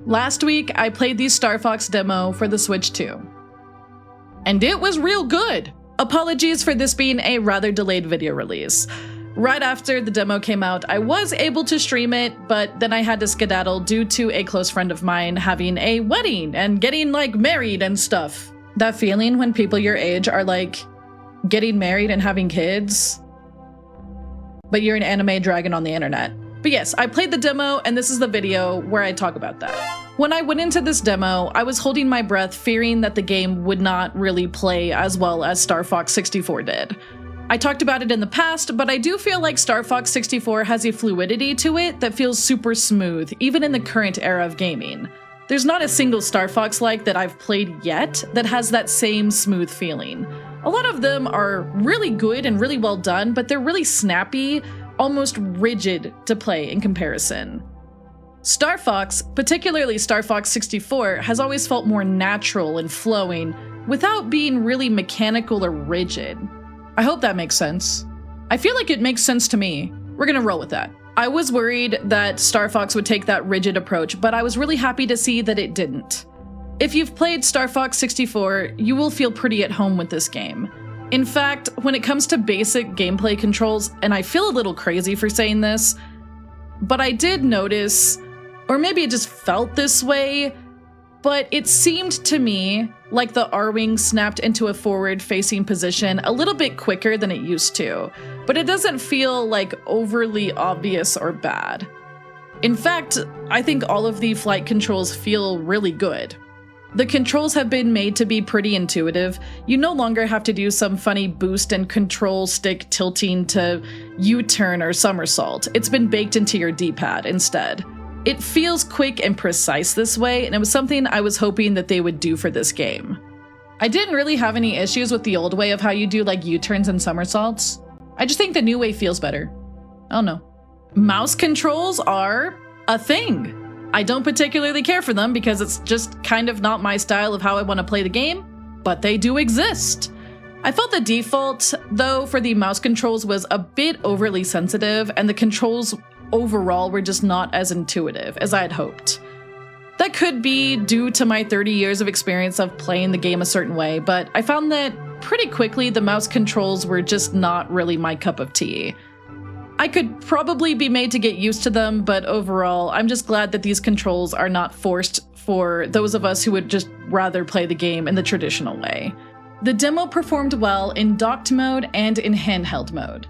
Last week, I played the starfox demo for the Switch 2. And it was real good! Apologies for this being a rather delayed video release. Right after the demo came out, I was able to stream it, but then I had to skedaddle due to a close friend of mine having a wedding and getting, married and stuff. That feeling when people your age are, getting married and having kids, but you're an anime dragon on the internet. But yes, I played the demo, and this is the video where I talk about that. When I went into this demo, I was holding my breath, fearing that the game would not really play as well as Star Fox 64 did. I talked about it in the past, but I do feel like Star Fox 64 has a fluidity to it that feels super smooth, even in the current era of gaming. There's not a single Star Fox-like that I've played yet that has that same smooth feeling. A lot of them are really good and really well done, but they're really snappy, almost rigid to play in comparison. Star Fox, particularly Star Fox 64, has always felt more natural and flowing, without being really mechanical or rigid. I hope that makes sense. I feel like it makes sense to me. We're gonna roll with that. I was worried that Star Fox would take that rigid approach, but I was really happy to see that it didn't. If you've played Star Fox 64, you will feel pretty at home with this game. In fact, when it comes to basic gameplay controls, and I feel a little crazy for saying this, but I did notice, or maybe it just felt this way, but it seemed to me like the R-wing snapped into a forward-facing position a little bit quicker than it used to, but it doesn't feel overly obvious or bad. In fact, I think all of the flight controls feel really good. The controls have been made to be pretty intuitive. You no longer have to do some funny boost and control stick tilting to U-turn or somersault. It's been baked into your D-pad instead. It feels quick and precise this way, and it was something I was hoping that they would do for this game. I didn't really have any issues with the old way of how you do U-turns and somersaults. I just think the new way feels better. I don't know. Mouse controls are a thing. I don't particularly care for them because it's just kind of not my style of how I want to play the game, but they do exist. I felt the default, though, for the mouse controls was a bit overly sensitive, and the controls overall were just not as intuitive as I had hoped. That could be due to my 30 years of experience of playing the game a certain way, but I found that pretty quickly the mouse controls were just not really my cup of tea. I could probably be made to get used to them, but overall, I'm just glad that these controls are not forced for those of us who would just rather play the game in the traditional way. The demo performed well in docked mode and in handheld mode.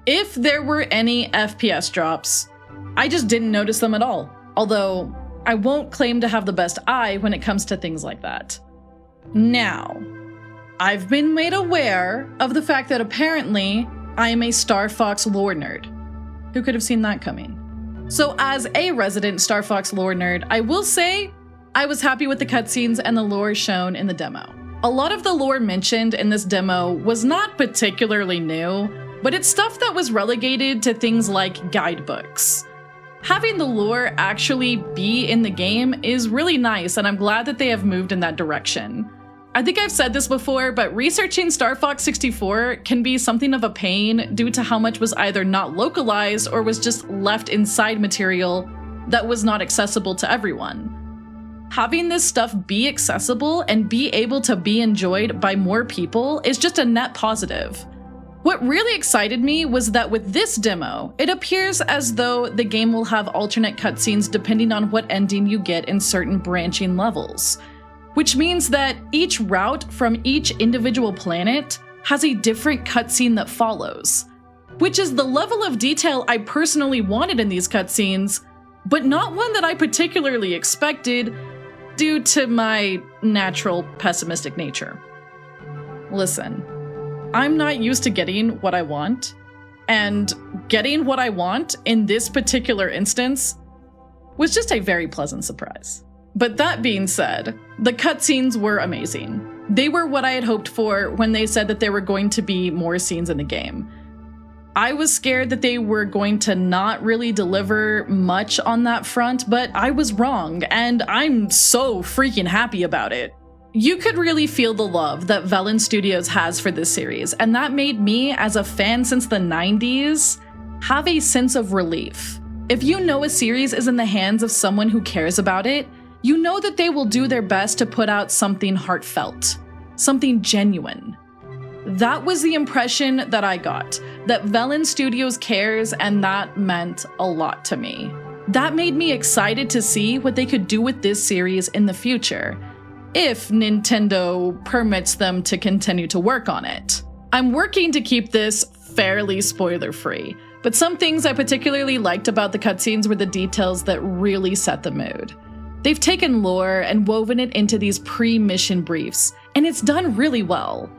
If there were any FPS drops, I just didn't notice them at all, although I won't claim to have the best eye when it comes to things like that. Now, I've been made aware of the fact that apparently I am a Star Fox lore nerd. Who could have seen that coming? So as a resident Star Fox lore nerd, I will say I was happy with the cutscenes and the lore shown in the demo. A lot of the lore mentioned in this demo was not particularly new, but it's stuff that was relegated to things like guidebooks. Having the lore actually be in the game is really nice, and I'm glad that they have moved in that direction. I think I've said this before, but researching Star Fox 64 can be something of a pain due to how much was either not localized or was just left inside material that was not accessible to everyone. Having this stuff be accessible and be able to be enjoyed by more people is just a net positive. What really excited me was that with this demo, it appears as though the game will have alternate cutscenes depending on what ending you get in certain branching levels. Which means that each route from each individual planet has a different cutscene that follows. Which is the level of detail I personally wanted in these cutscenes, but not one that I particularly expected due to my natural pessimistic nature. Listen, I'm not used to getting what I want, and getting what I want in this particular instance was just a very pleasant surprise. But that being said, the cutscenes were amazing. They were what I had hoped for when they said that there were going to be more scenes in the game. I was scared that they were going to not really deliver much on that front, but I was wrong, and I'm so freaking happy about it. You could really feel the love that Velen Studios has for this series, and that made me, as a fan since the 90s, have a sense of relief. If you know a series is in the hands of someone who cares about it, you know that they will do their best to put out something heartfelt, something genuine. That was the impression that I got, that Velan Studios cares, and that meant a lot to me. That made me excited to see what they could do with this series in the future, if Nintendo permits them to continue to work on it. I'm working to keep this fairly spoiler-free, but some things I particularly liked about the cutscenes were the details that really set the mood. They've taken lore and woven it into these pre-mission briefs, and it's done really well.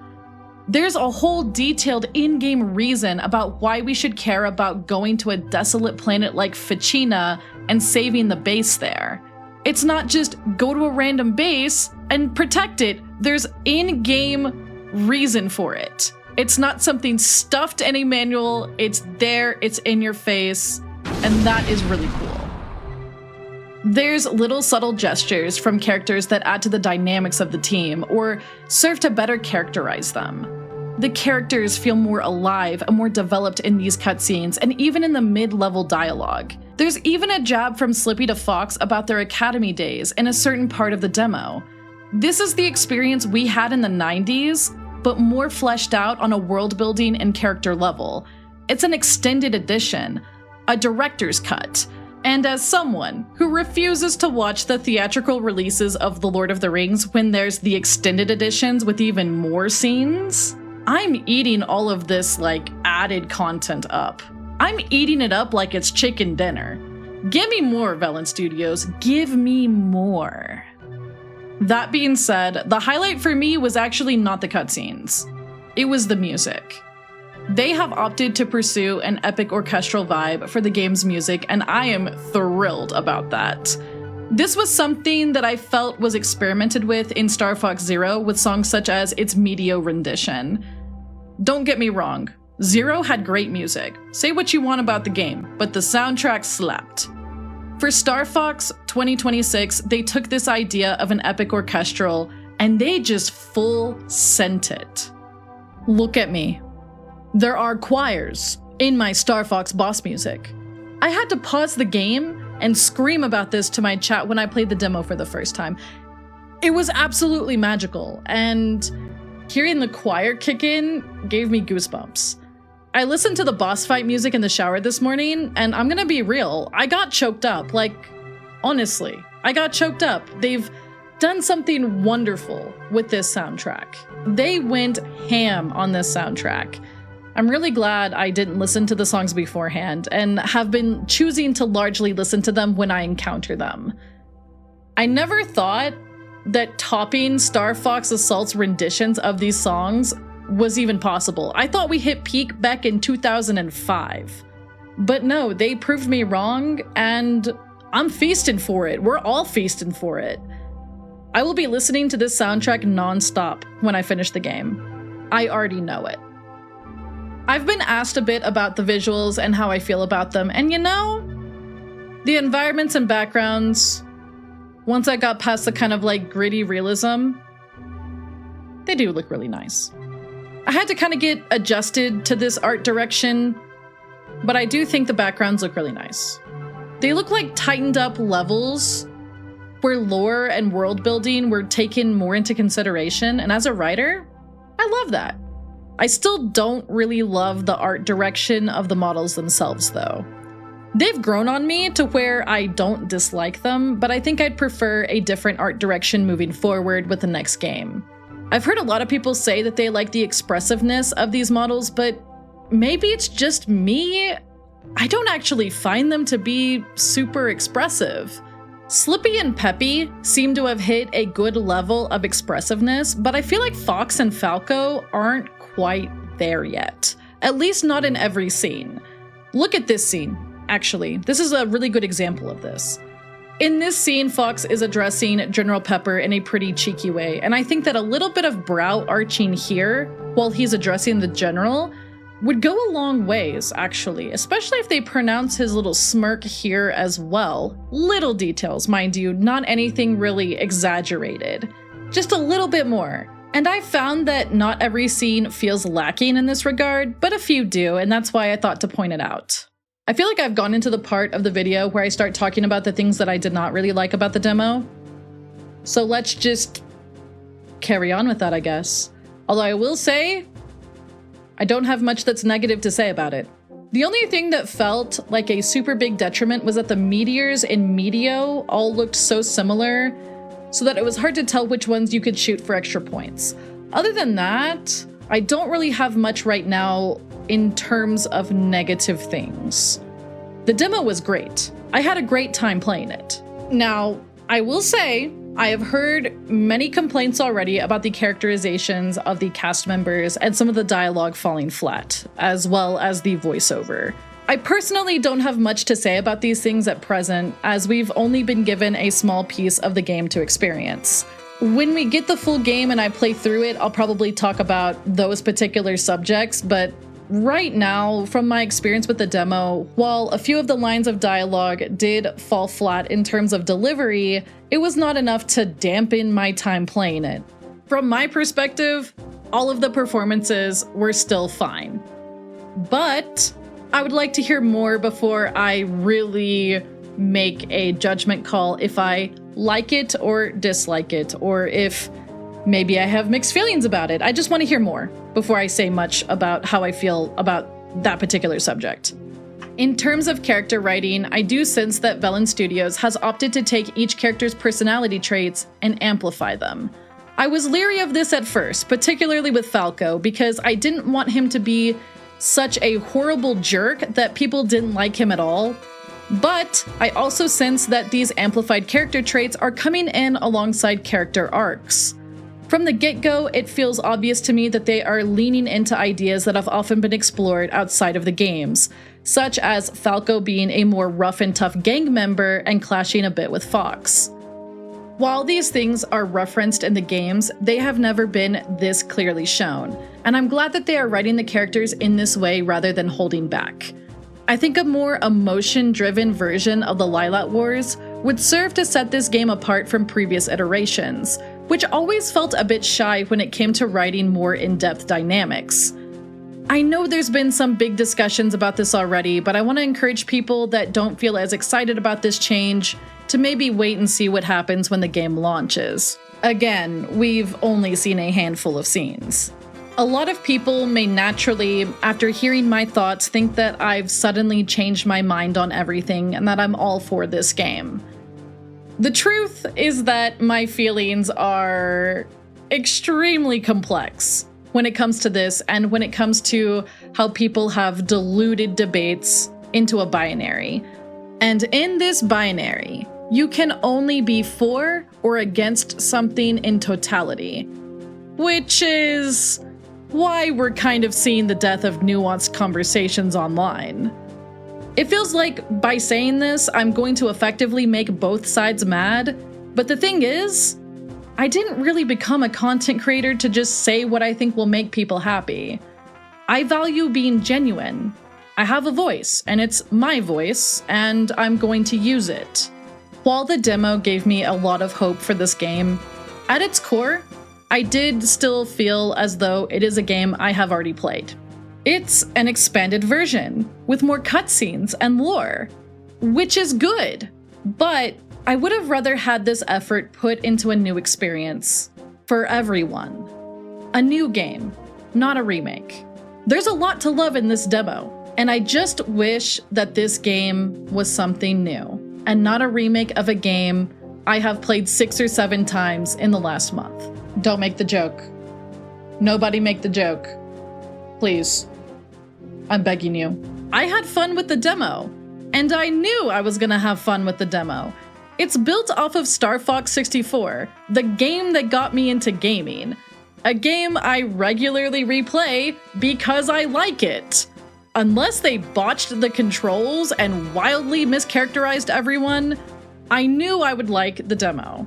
There's a whole detailed in-game reason about why we should care about going to a desolate planet like Katinas and saving the base there. It's not just go to a random base and protect it. There's in-game reason for it. It's not something stuffed in a manual. It's there, it's in your face, and that is really cool. There's little subtle gestures from characters that add to the dynamics of the team or serve to better characterize them. The characters feel more alive and more developed in these cutscenes and even in the mid-level dialogue. There's even a jab from Slippy to Fox about their academy days in a certain part of the demo. This is the experience we had in the 90s, but more fleshed out on a world building and character level. It's an extended edition, a director's cut. And as someone who refuses to watch the theatrical releases of The Lord of the Rings when there's the extended editions with even more scenes, I'm eating all of this added content up. I'm eating it up like it's chicken dinner. Give me more, Velan Studios, give me more. That being said, the highlight for me was actually not the cutscenes. It was the music. They have opted to pursue an epic orchestral vibe for the game's music, and I am thrilled about that. This was something that I felt was experimented with in Star Fox Zero with songs such as its Medio rendition. Don't get me wrong, Zero had great music. Say what you want about the game, but the soundtrack slapped. For Star Fox 2026, they took this idea of an epic orchestral and they just full sent it. Look at me. There are choirs in my Star Fox boss music. I had to pause the game and scream about this to my chat when I played the demo for the first time. It was absolutely magical, and hearing the choir kick in gave me goosebumps. I listened to the boss fight music in the shower this morning, and I'm gonna be real, I got choked up. Honestly, I got choked up. They've done something wonderful with this soundtrack. They went ham on this soundtrack. I'm really glad I didn't listen to the songs beforehand and have been choosing to largely listen to them when I encounter them. I never thought that topping Star Fox Assault's renditions of these songs was even possible. I thought we hit peak back in 2005. But no, they proved me wrong, and I'm feasting for it. We're all feasting for it. I will be listening to this soundtrack non-stop when I finish the game. I already know it. I've been asked a bit about the visuals and how I feel about them, and the environments and backgrounds, once I got past the kind of gritty realism, they do look really nice. I had to kind of get adjusted to this art direction, but I do think the backgrounds look really nice. They look like tightened up levels where lore and world building were taken more into consideration, and as a writer, I love that. I still don't really love the art direction of the models themselves, though. They've grown on me to where I don't dislike them, but I think I'd prefer a different art direction moving forward with the next game. I've heard a lot of people say that they like the expressiveness of these models, but maybe it's just me. I don't actually find them to be super expressive. Slippy and Peppy seem to have hit a good level of expressiveness, but I feel like Fox and Falco aren't quite there yet. At least not in every scene. Look at this scene, actually. This is a really good example of this. In this scene, Fox is addressing General Pepper in a pretty cheeky way, and I think that a little bit of brow arching here while he's addressing the general would go a long ways, actually, especially if they pronounce his little smirk here as well. Little details, mind you, not anything really exaggerated. Just a little bit more. And I've found that not every scene feels lacking in this regard, but a few do, and that's why I thought to point it out. I feel like I've gone into the part of the video where I start talking about the things that I did not really like about the demo. So let's just carry on with that, I guess. Although I will say, I don't have much that's negative to say about it. The only thing that felt like a super big detriment was that the meteors in Meteo all looked so similar, so that it was hard to tell which ones you could shoot for extra points. Other than that, I don't really have much right now in terms of negative things. The demo was great. I had a great time playing it. Now, I will say, I have heard many complaints already about the characterizations of the cast members and some of the dialogue falling flat, as well as the voiceover. I personally don't have much to say about these things at present, as we've only been given a small piece of the game to experience. When we get the full game and I play through it, I'll probably talk about those particular subjects, but right now, from my experience with the demo, while a few of the lines of dialogue did fall flat in terms of delivery, it was not enough to dampen my time playing it. From my perspective, all of the performances were still fine. But I would like to hear more before I really make a judgment call if I like it or dislike it, or if maybe I have mixed feelings about it. I just want to hear more before I say much about how I feel about that particular subject. In terms of character writing, I do sense that Velan Studios has opted to take each character's personality traits and amplify them. I was leery of this at first, particularly with Falco, because I didn't want him to be such a horrible jerk that people didn't like him at all. But I also sense that these amplified character traits are coming in alongside character arcs. From the get-go, it feels obvious to me that they are leaning into ideas that have often been explored outside of the games, such as Falco being a more rough and tough gang member and clashing a bit with Fox. While these things are referenced in the games, they have never been this clearly shown, and I'm glad that they are writing the characters in this way rather than holding back. I think a more emotion-driven version of the Lilat Wars would serve to set this game apart from previous iterations, which always felt a bit shy when it came to writing more in-depth dynamics. I know there's been some big discussions about this already, but I want to encourage people that don't feel as excited about this change to maybe wait and see what happens when the game launches. Again, we've only seen a handful of scenes. A lot of people may naturally, after hearing my thoughts, think that I've suddenly changed my mind on everything and that I'm all for this game. The truth is that my feelings are extremely complex when it comes to this and when it comes to how people have diluted debates into a binary. And in this binary, you can only be for or against something in totality, which is why we're kind of seeing the death of nuanced conversations online. It feels like by saying this, I'm going to effectively make both sides mad, but the thing is, I didn't really become a content creator to just say what I think will make people happy. I value being genuine. I have a voice, and it's my voice, and I'm going to use it. While the demo gave me a lot of hope for this game, at its core, I did still feel as though it is a game I have already played. It's an expanded version, with more cutscenes and lore, which is good, but I would have rather had this effort put into a new experience for everyone. A new game, not a remake. There's a lot to love in this demo, and I just wish that this game was something new, and not a remake of a game I have played 6 or 7 times in the last month. Don't make the joke. Nobody make the joke. Please. I'm begging you. I had fun with the demo, and I knew I was gonna have fun with the demo. It's built off of starfox 64, the game that got me into gaming. A game I regularly replay because I like it. Unless they botched the controls and wildly mischaracterized everyone, I knew I would like the demo.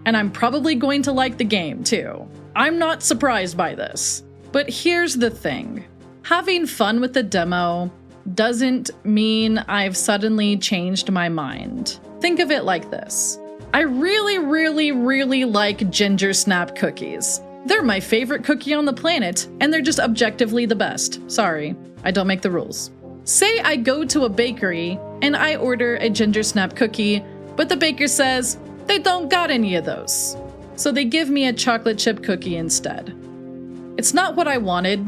And I'm probably going to like the game too. I'm not surprised by this. But here's the thing. Having fun with the demo doesn't mean I've suddenly changed my mind. Think of it like this. I really like ginger snap cookies. They're my favorite cookie on the planet, and they're just objectively the best. Sorry, I don't make the rules. Say I go to a bakery and I order a ginger snap cookie, but the baker says they don't got any of those. So they give me a chocolate chip cookie instead. It's not what I wanted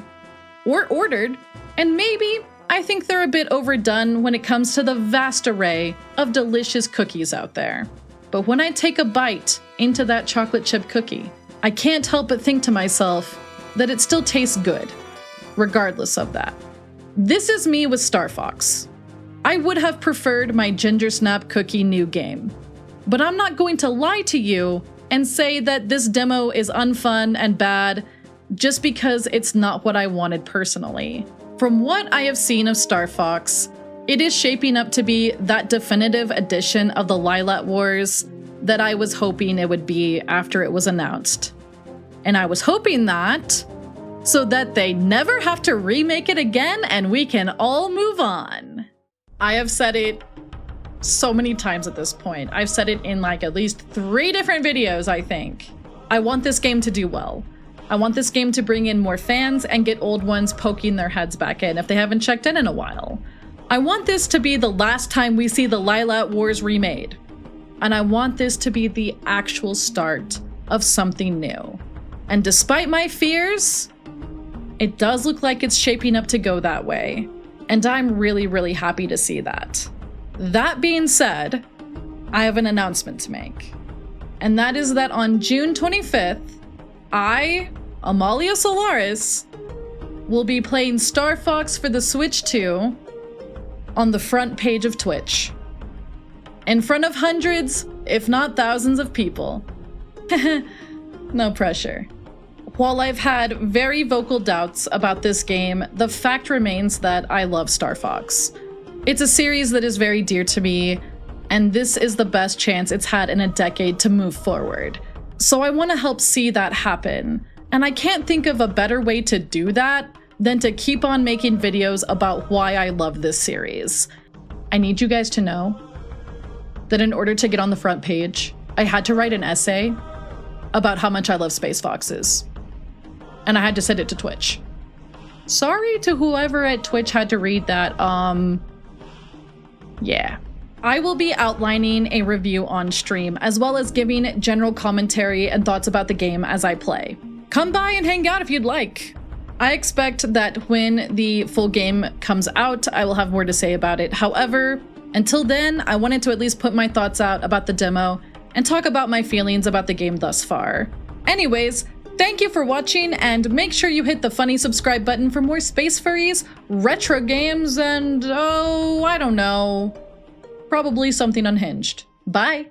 or ordered, and maybe I think they're a bit overdone when it comes to the vast array of delicious cookies out there. But when I take a bite into that chocolate chip cookie, I can't help but think to myself that it still tastes good, regardless of that. This is me with Star Fox. I would have preferred my ginger snap cookie new game, but I'm not going to lie to you and say that this demo is unfun and bad just because it's not what I wanted personally. From what I have seen of Star Fox, it is shaping up to be that definitive edition of the Lilat Wars that I was hoping it would be after it was announced. And I was hoping that so that they never have to remake it again and we can all move on. I have said it so many times at this point. I've said it in like at least 3 different videos, I think. I want this game to do well. I want this game to bring in more fans and get old ones poking their heads back in if they haven't checked in a while. I want this to be the last time we see the Lilat Wars remade. And I want this to be the actual start of something new. And despite my fears, it does look like it's shaping up to go that way. And I'm really, really happy to see that. That being said, I have an announcement to make. And that is that on June 25th, I, Amalia Solaris, will be playing Star Fox for the Switch 2 on the front page of Twitch. In front of hundreds, if not thousands of people. No pressure. While I've had very vocal doubts about this game, the fact remains that I love Star Fox. It's a series that is very dear to me, and this is the best chance it's had in a decade to move forward. So I want to help see that happen, and I can't think of a better way to do that than to keep on making videos about why I love this series. I need you guys to know that in order to get on the front page, I had to write an essay about how much I love Space Foxes. And I had to send it to Twitch. Sorry to whoever at Twitch had to read that, yeah. I will be outlining a review on stream, as well as giving general commentary and thoughts about the game as I play. Come by and hang out if you'd like. I expect that when the full game comes out, I will have more to say about it. However, until then, I wanted to at least put my thoughts out about the demo and talk about my feelings about the game thus far. Anyways, thank you for watching, and make sure you hit the funny subscribe button for more Space Furries, retro games, and oh, I don't know, probably something unhinged. Bye!